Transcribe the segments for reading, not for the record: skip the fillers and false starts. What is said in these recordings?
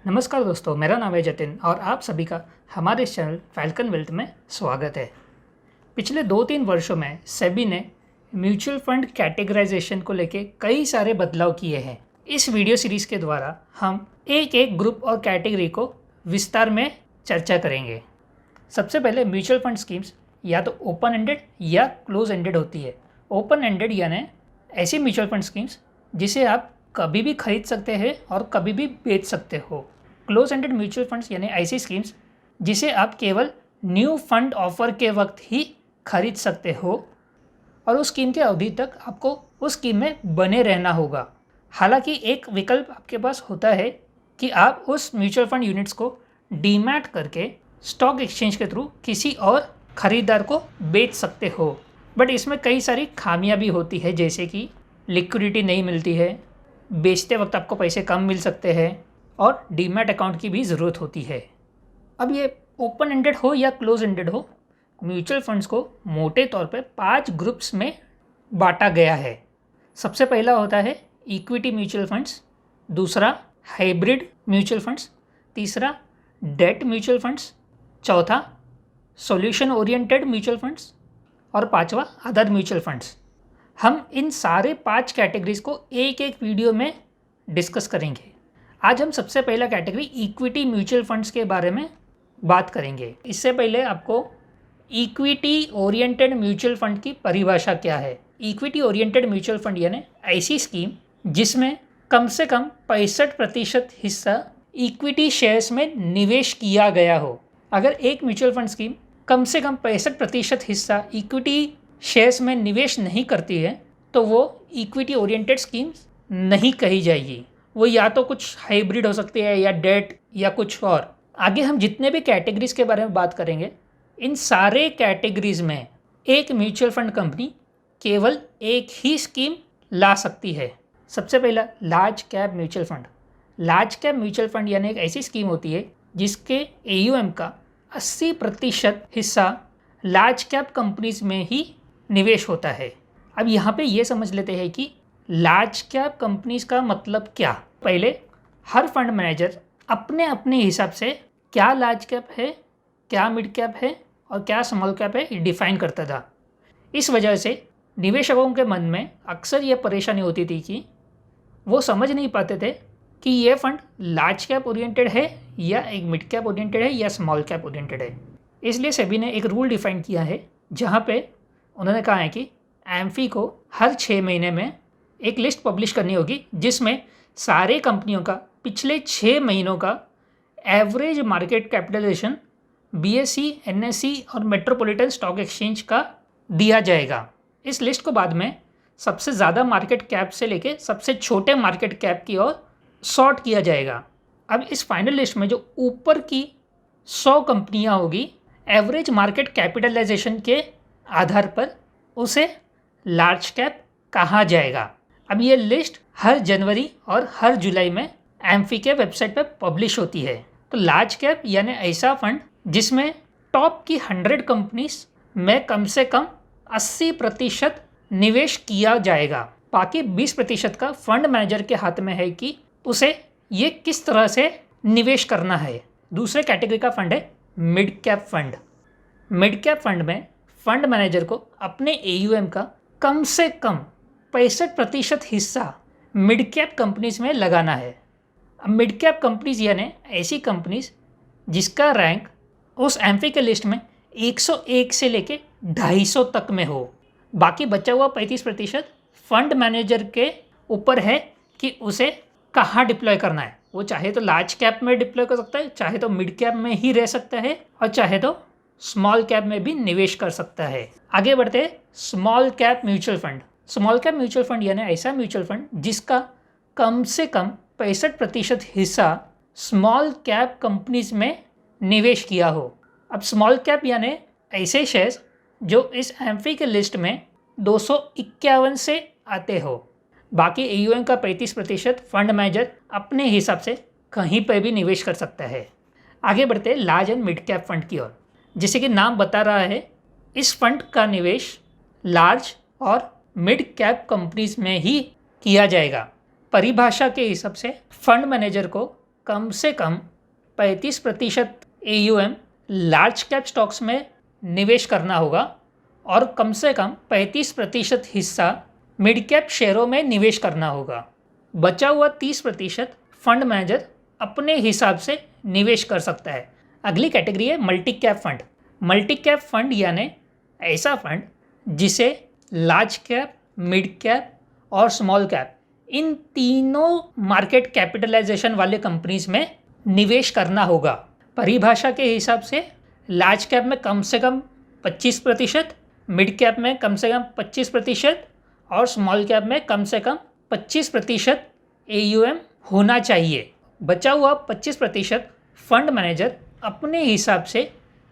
नमस्कार दोस्तों, मेरा नाम है जतिन और आप सभी का हमारे इस चैनल फैल्कन वेल्थ में स्वागत है। पिछले 2-3 वर्षों में सेबी ने म्यूचुअल फंड कैटेगराइजेशन को लेके कई सारे बदलाव किए हैं। इस वीडियो सीरीज़ के द्वारा हम एक एक ग्रुप और कैटेगरी को विस्तार में चर्चा करेंगे। सबसे पहले म्यूचुअल फंड स्कीम्स या तो ओपन एंडेड या क्लोज एंडेड होती है। ओपन एंडेड यानी ऐसी म्यूचुअल फंड स्कीम्स जिसे आप कभी भी खरीद सकते हैं और कभी भी बेच सकते हो। क्लोज एंडेड म्यूचुअल फंड्स यानी ऐसी स्कीम्स जिसे आप केवल न्यू फंड ऑफर के वक्त ही खरीद सकते हो और उस स्कीम के अवधि तक आपको उस स्कीम में बने रहना होगा। हालांकि एक विकल्प आपके पास होता है कि आप उस म्यूचुअल फंड यूनिट्स को डीमैट करके स्टॉक एक्सचेंज के थ्रू किसी और खरीदार को बेच सकते हो। बट इसमें कई सारी खामियां भी होती है, जैसे कि लिक्विडिटी नहीं मिलती है, बेचते वक्त आपको पैसे कम मिल सकते हैं और डीमैट अकाउंट की भी ज़रूरत होती है। अब ये ओपन एंडेड हो या क्लोज एंडेड हो, म्यूचुअल फंड्स को मोटे तौर पे 5 ग्रुप्स में बांटा गया है। सबसे पहला होता है इक्विटी म्यूचुअल फंड्स, दूसरा हाइब्रिड म्यूचुअल फंड्स, तीसरा डेट म्यूचुअल फंड्स, चौथा सॉल्यूशन ओरिएंटेड म्यूचुअल फंड्स और पांचवा अदर म्यूचुअल फंड्स। हम इन सारे 5 कैटेगरीज को एक एक वीडियो में डिस्कस करेंगे। आज हम सबसे पहला कैटेगरी इक्विटी म्यूचुअल फंड्स के बारे में बात करेंगे। इससे पहले आपको इक्विटी ओरिएंटेड म्यूचुअल फंड की परिभाषा क्या है। इक्विटी ओरिएंटेड म्यूचुअल फंड यानी ऐसी स्कीम जिसमें कम से कम 65% हिस्सा इक्विटी शेयर्स में निवेश किया गया हो। अगर एक म्यूचुअल फंड स्कीम कम से कम 65% हिस्सा इक्विटी शेयर्स में निवेश नहीं करती है तो वो इक्विटी ओरिएंटेड स्कीम्स नहीं कही जाएगी। वो या तो कुछ हाइब्रिड हो सकती है या डेट या कुछ और। आगे हम जितने भी कैटेगरीज के बारे में बात करेंगे, इन सारे कैटेगरीज में एक म्यूचुअल फंड कंपनी केवल एक ही स्कीम ला सकती है। सबसे पहला large cap mutual fund. Large cap mutual fund यानी एक ऐसी स्कीम होती है जिसके AUM का 80% हिस्सा लार्ज कैप कंपनीज में ही निवेश होता है। अब यहाँ पे ये समझ लेते हैं कि लार्ज कैप कंपनीज का मतलब क्या। पहले हर फंड मैनेजर अपने अपने हिसाब से क्या लार्ज कैप है, क्या मिड कैप है और क्या स्मॉल कैप है, ये डिफाइन करता था। इस वजह से निवेशकों के मन में अक्सर ये परेशानी होती थी कि वो समझ नहीं पाते थे कि ये फंड लार्ज कैप ओरिएंटेड है या एक मिड कैप ओरिएंटेड है या स्मॉल कैप ओरिएंटेड है। इसलिए सेबी ने एक रूल डिफाइन किया है जहाँ पे उन्होंने कहा है कि एम्फी को हर 6 महीने में एक लिस्ट पब्लिश करनी होगी जिसमें सारे कंपनियों का पिछले 6 महीनों का average market capitalisation BSE, NSE और मेट्रोपॉलिटन स्टॉक एक्सचेंज का दिया जाएगा। इस लिस्ट को बाद में सबसे ज़्यादा मार्केट कैप से लेके सबसे छोटे मार्केट कैप की ओर सॉर्ट किया जाएगा। अब इस फाइनल लिस्ट में जो ऊपर की 100 कंपनियां होगी, एवरेज मार्केट कैपिटलाइजेशन के आधार पर उसे लार्ज कैप कहा जाएगा। अब ये लिस्ट हर जनवरी और हर जुलाई में एम्फी के वेबसाइट पर पब्लिश होती है। तो लार्ज कैप यानी ऐसा फंड जिसमें टॉप की 100 कंपनीज में कम से कम 80% निवेश किया जाएगा। बाकी 20% का फंड मैनेजर के हाथ में है कि उसे ये किस तरह से निवेश करना है। दूसरे कैटेगरी का फंड है mid cap fund. Mid cap fund में फंड मैनेजर को अपने AUM का कम से कम 65% हिस्सा मिड कैप कंपनीज में लगाना है। अब मिड कैप कंपनीज यानी ऐसी कंपनीज जिसका रैंक उस एम्फी के लिस्ट में 101 से लेके 250 तक में हो। बाकी बचा हुआ 35% फंड मैनेजर के ऊपर है कि उसे कहाँ डिप्लॉय करना है। वो चाहे तो लार्ज कैप में डिप्लॉय कर सकता है, चाहे तो मिड कैप में ही रह सकता है और चाहे तो स्मॉल कैप में भी निवेश कर सकता है। आगे बढ़ते हैं small cap mutual fund. Small cap mutual fund यानी ऐसा म्यूचुअल फंड जिसका कम से कम 65% हिस्सा स्मॉल कैप कंपनीज में निवेश किया हो। अब स्मॉल कैप यानी ऐसे शेयर्स जो इस एम्फी के लिस्ट में 251 से आते हो। बाकी AUM का 35% फंड मैनेजर अपने हिसाब से कहीं पर भी निवेश कर सकता है। आगे बढ़ते हैं large and mid cap fund की ओर। जैसे कि नाम बता रहा है, इस फंड का निवेश लार्ज और मिड कैप कंपनीज में ही किया जाएगा। परिभाषा के हिसाब से फंड मैनेजर को कम से कम 35% AUM लार्ज कैप स्टॉक्स में निवेश करना होगा और कम से कम 35% हिस्सा मिड कैप शेयरों में निवेश करना होगा। बचा हुआ 30% फंड मैनेजर अपने हिसाब से निवेश कर सकता है। अगली कैटेगरी है multi cap fund. Multi cap fund यानी ऐसा फंड जिसे लार्ज कैप, मिड कैप और स्मॉल कैप इन तीनों मार्केट कैपिटलाइजेशन वाले कंपनीज में निवेश करना होगा। परिभाषा के हिसाब से लार्ज कैप में कम से कम 25%, मिड कैप में कम से कम 25% और स्मॉल कैप में कम से कम 25% AUM होना चाहिए। बचा हुआ 25% फंड मैनेजर अपने हिसाब से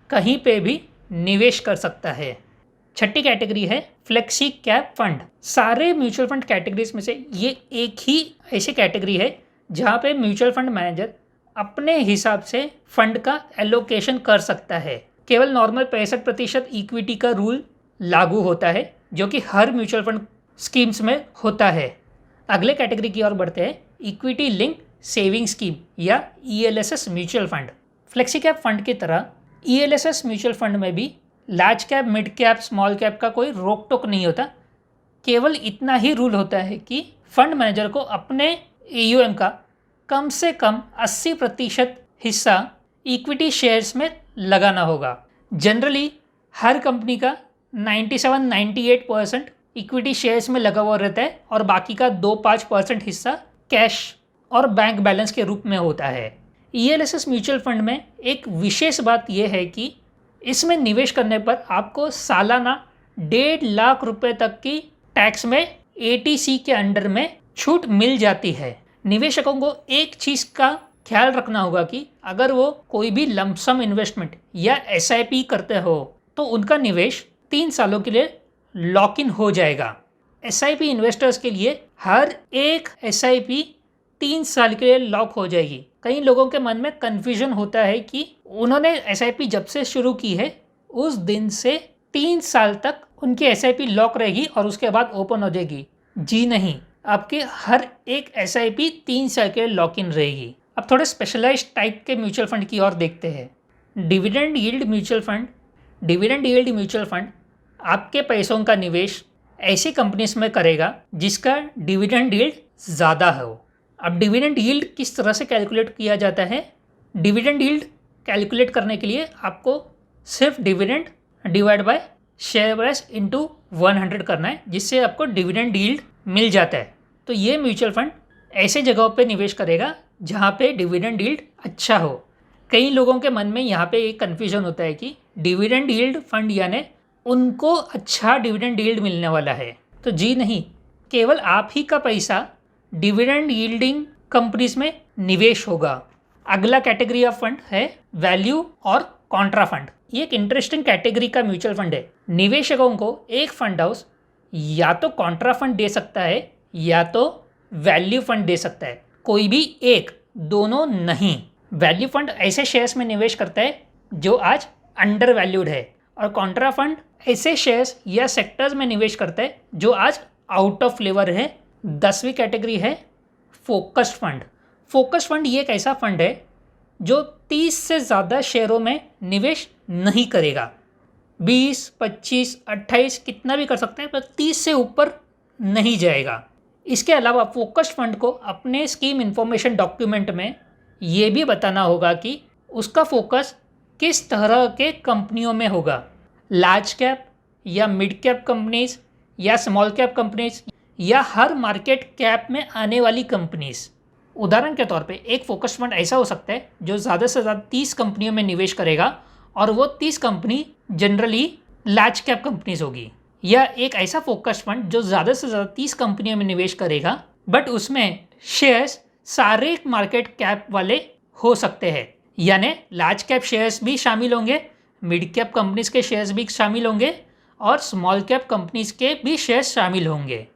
कहीं पे भी निवेश कर सकता है। छठी कैटेगरी है फ्लेक्सी कैप फंड। सारे म्यूचुअल फंड कैटेगरीज में से ये एक ही ऐसी कैटेगरी है जहाँ पे म्यूचुअल फंड मैनेजर अपने हिसाब से फंड का एलोकेशन कर सकता है। केवल नॉर्मल 65% इक्विटी का रूल लागू होता है जो कि हर म्यूचुअल फंड स्कीम्स में होता है। अगले कैटेगरी की ओर बढ़ते हैं, इक्विटी लिंक सेविंग स्कीम या ELSS mutual fund. Flexi cap fund की तरह ELSS म्यूचुअल फंड में भी large cap, mid cap, small cap का कोई रोक टोक नहीं होता। केवल इतना ही रूल होता है कि फंड मैनेजर को अपने AUM का कम से कम 80% हिस्सा इक्विटी शेयर्स में लगाना होगा। जनरली हर कंपनी का 97-98% इक्विटी शेयर्स में लगा हुआ रहता है और बाकी का 2-5% हिस्सा कैश और बैंक बैलेंस के रूप में होता है। ELSS म्यूचुअल फंड में एक विशेष बात यह है कि इसमें निवेश करने पर आपको सालाना 1.5 लाख रुपए तक की टैक्स में ATC के अंडर में छूट मिल जाती है। निवेशकों को एक चीज़ का ख्याल रखना होगा कि अगर वो कोई भी लमसम इन्वेस्टमेंट या SIP करते हो तो उनका निवेश 3 सालों के लिए लॉक इन हो जाएगा। SIP इन्वेस्टर्स के लिए हर एक SIP 3 साल के लिए लॉक हो जाएगी। कई लोगों के मन में कन्फ्यूजन होता है कि उन्होंने SIP जब से शुरू की है उस दिन से 3 साल तक उनकी SIP लॉक रहेगी और उसके बाद ओपन हो जाएगी। जी नहीं, आपके हर एक SIP 3 साल के लिए लॉक इन रहेगी। अब थोड़े स्पेशलाइज्ड टाइप के म्यूचुअल फंड की ओर देखते हैं। Dividend yield mutual fund. Dividend yield mutual fund आपके पैसों का निवेश ऐसी कंपनीज में करेगा जिसका डिविडेंड यील्ड ज़्यादा हो। अब डिविडेंड यील्ड किस तरह से कैलकुलेट किया जाता है? डिविडेंड यील्ड कैलकुलेट करने के लिए आपको सिर्फ dividend divide by share price into 100 करना है, जिससे आपको डिविडेंड यील्ड मिल जाता है। तो ये म्यूचुअल फंड ऐसे जगहों पे निवेश करेगा जहाँ पे डिविडेंड यील्ड अच्छा हो। कई लोगों के मन में यहाँ पे एक कन्फ्यूजन होता है कि डिविडेंड यील्ड फंड यानी उनको अच्छा डिविडेंड यील्ड मिलने वाला है। तो जी नहीं, केवल आप ही का पैसा डिविडेंड यील्डिंग कंपनीज में निवेश होगा। अगला कैटेगरी ऑफ फंड है वैल्यू और कॉन्ट्रा फंड। ये एक इंटरेस्टिंग कैटेगरी का म्यूचुअल फंड है। निवेशकों को एक फंड हाउस या तो कॉन्ट्रा फंड दे सकता है या तो वैल्यू फंड दे सकता है, कोई भी एक, दोनों नहीं। वैल्यू फंड ऐसे शेयर्स में निवेश करता है जो आज अंडर वैल्यूड है और कॉन्ट्रा फंड ऐसे शेयर्स या सेक्टर्स में निवेश करता है जो आज आउट ऑफ फ्लेवर है। 10वीं कैटेगरी है फोकस्ड फंड। फोकस्ड फंड ये एक ऐसा फंड है जो 30 से ज़्यादा शेयरों में निवेश नहीं करेगा। 20, 25, 28 कितना भी कर सकते हैं, पर 30 से ऊपर नहीं जाएगा। इसके अलावा फोकस्ड फंड को अपने स्कीम इंफॉर्मेशन डॉक्यूमेंट में ये भी बताना होगा कि उसका फोकस किस तरह के कंपनियों में होगा, लार्ज कैप या मिड कैप कंपनीज या स्मॉल कैप कंपनीज या हर मार्केट कैप में आने वाली कंपनीज। उदाहरण के तौर पे एक फोकस्ड फंड ऐसा हो सकता है जो ज़्यादा से ज़्यादा 30 कंपनियों में निवेश करेगा और वो 30 company generally large cap companies होगी, या एक ऐसा फोकस्ड फंड जो ज़्यादा से ज़्यादा 30 कंपनियों में निवेश करेगा बट उसमें शेयर्स सारे मार्केट कैप वाले हो सकते हैं, यानी लार्ज कैप शेयर्स भी शामिल होंगे, मिड कैप कंपनीज के शेयर्स भी शामिल होंगे और स्मॉल कैप कंपनीज के भी शेयर्स शामिल होंगे।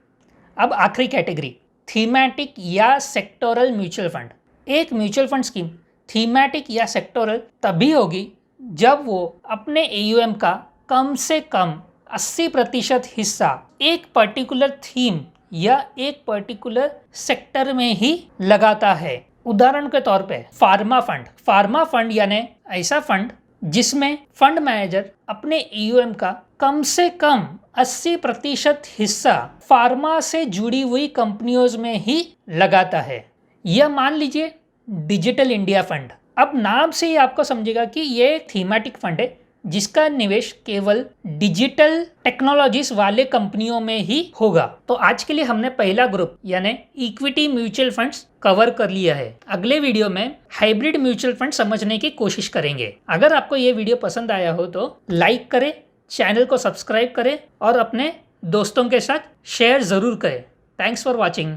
अब आखिरी कैटेगरी थीमेटिक या सेक्टोरल म्यूचुअल फंड। एक म्यूचुअल फंड स्कीम थीमेटिक या सेक्टोरल तभी होगी जब वो अपने AUM का कम से कम 80% हिस्सा एक पर्टिकुलर थीम या एक पर्टिकुलर सेक्टर में ही लगाता है। उदाहरण के तौर पे फार्मा फंड यानी ऐसा फंड जिसमें फंड मैनेजर अपने ईयूएम का कम से कम 80% हिस्सा फार्मा से जुड़ी हुई कंपनियों में ही लगाता है। यह मान लीजिए डिजिटल इंडिया फंड। अब नाम से ही आपको समझेगा कि यह एक थीमेटिक फंड है जिसका निवेश केवल डिजिटल टेक्नोलॉजीज वाले कंपनियों में ही होगा। तो आज के लिए हमने पहला ग्रुप यानी इक्विटी म्यूचुअल फंड्स कवर कर लिया है। अगले वीडियो में हाइब्रिड म्यूचुअल फंड समझने की कोशिश करेंगे। अगर आपको ये वीडियो पसंद आया हो तो लाइक करें, चैनल को सब्सक्राइब करें और अपने दोस्तों के साथ शेयर जरूर करें। Thanks for watching.